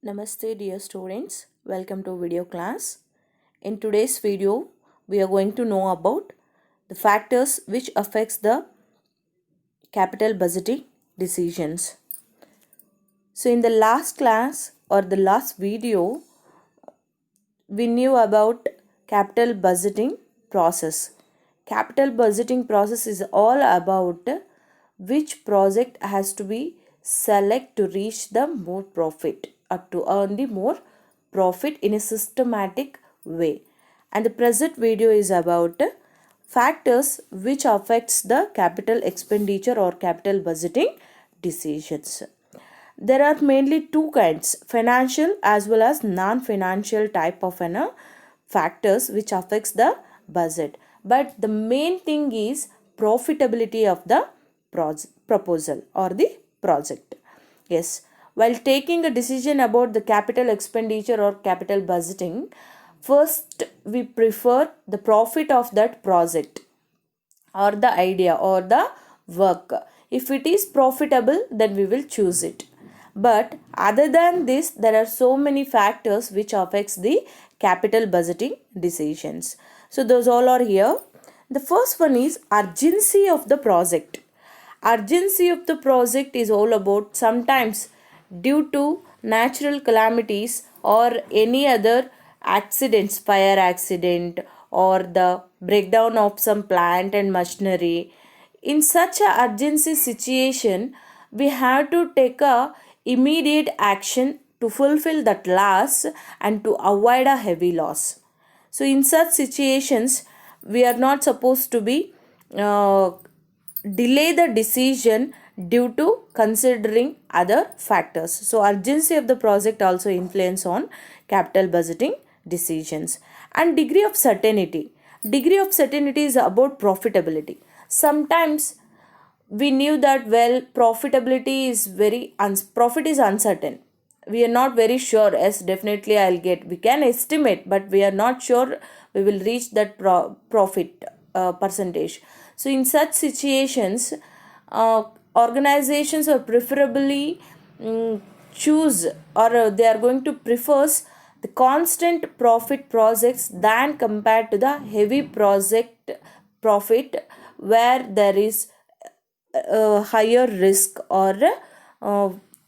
Namaste dear students, welcome to video class. In today's video, we are going to know about the factors which affects the capital budgeting decisions. So in the last class or the last video, we knew about capital budgeting process. Capital budgeting process is all about which project has to be select to reach the more profit or to earn the more profit in a systematic way. And the present video is about factors which affects the capital expenditure or capital budgeting decisions. There are mainly two kinds, financial as well as non-financial type of factors which affects the budget. But the main thing is profitability of the proposal or the project. Yes, while taking a decision about the capital expenditure or capital budgeting, first we prefer the profit of that project or the idea or the work. If it is profitable, then we will choose it. But other than this, there are so many factors which affects the capital budgeting decisions. So those all are here. The first one is urgency of the project. Urgency of the project is all about sometimes due to natural calamities or any other accidents, fire accident or the breakdown of some plant and machinery. In such a urgency situation, we have to take a immediate action to fulfill that loss and to avoid a heavy loss. So in such situations, we are not supposed to be delay the decision due to considering other factors. So urgency of the project also influence on capital budgeting decisions. And degree of certainty. Degree of certainty is about profitability. Sometimes we knew that profitability is profit is uncertain. We are not very sure. Yes, definitely I'll get. We can estimate, but we are not sure we will reach that profit percentage. So in such situations, organizations are preferably choose or they are going to prefer the constant profit projects than compared to the heavy project profit where there is higher risk or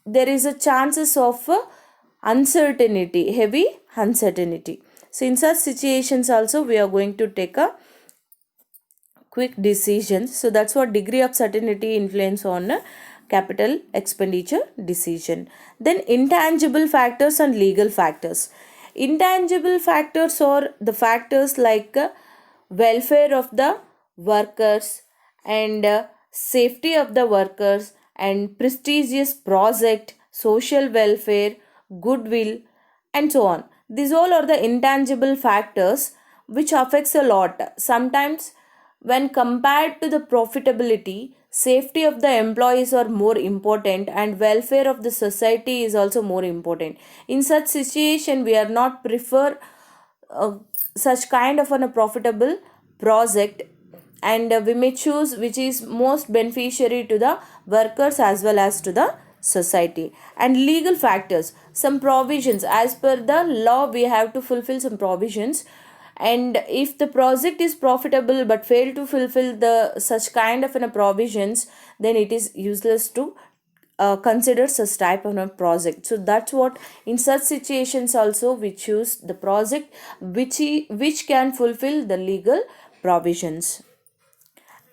there is a chances of uncertainty, heavy uncertainty. So in such situations also we are going to take a quick decisions. So that's what degree of certainty influence on capital expenditure decision. Then intangible factors and legal factors. Intangible factors are the factors like welfare of the workers and safety of the workers and prestigious project, social welfare, goodwill, and so on. These all are the intangible factors which affects a lot. Sometimes when compared to the profitability, safety of the employees are more important and welfare of the society is also more important. In such situation, we are not prefer such kind of a profitable project, and we may choose which is most beneficiary to the workers as well as to the society. And legal factors, some provisions as per the law we have to fulfill some provisions, and if the project is profitable but fail to fulfill the such kind of provisions, then it is useless to consider such type of a project. So that's what in such situations also we choose the project which can fulfill the legal provisions.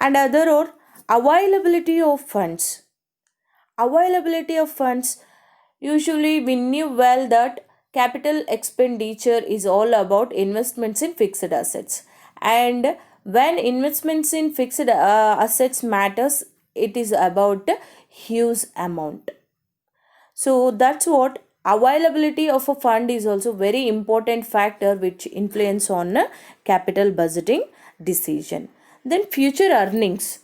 And other or availability of funds. Availability of funds, usually we knew well that capital expenditure is all about investments in fixed assets, and when investments in fixed assets matters, it is about huge amount. So that's what availability of a fund is also very important factor which influence on capital budgeting decision. Then future earnings.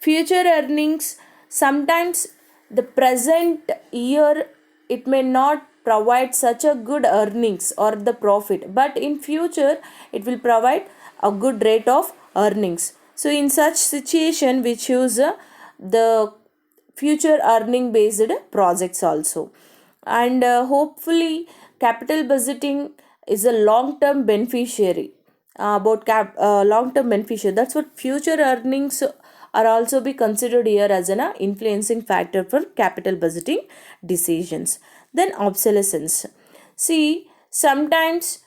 Future earnings, sometimes the present year it may not provide such a good earnings or the profit, but in future it will provide a good rate of earnings. So in such situation we choose the future earning based projects also. and hopefully capital budgeting is a long term beneficiary, about long term beneficiary. That's what future earnings are also be considered here as an influencing factor for capital budgeting decisions. Then obsolescence. See, sometimes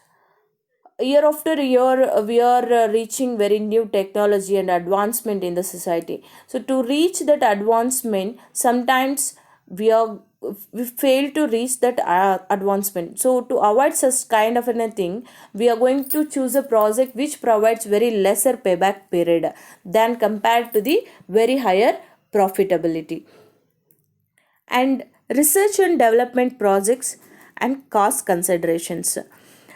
year after year we are reaching very new technology and advancement in the society. So to reach that advancement, sometimes we are we fail to reach that advancement. So to avoid such kind of anything, we are going to choose a project which provides very lesser payback period than compared to the very higher profitability. And research and development projects and cost considerations.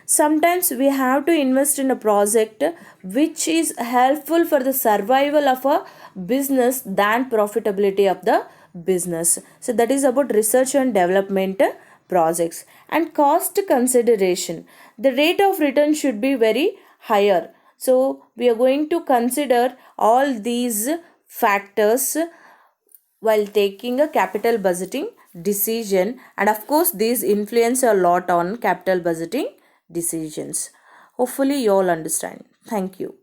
Sometimes we have to invest in a project which is helpful for the survival of a business than profitability of the business. So that is about research and development projects. And cost consideration, the rate of return should be very higher. So we are going to consider all these factors while taking a capital budgeting decision, and of course these influence a lot on capital budgeting decisions. Hopefully you all understand. Thank you.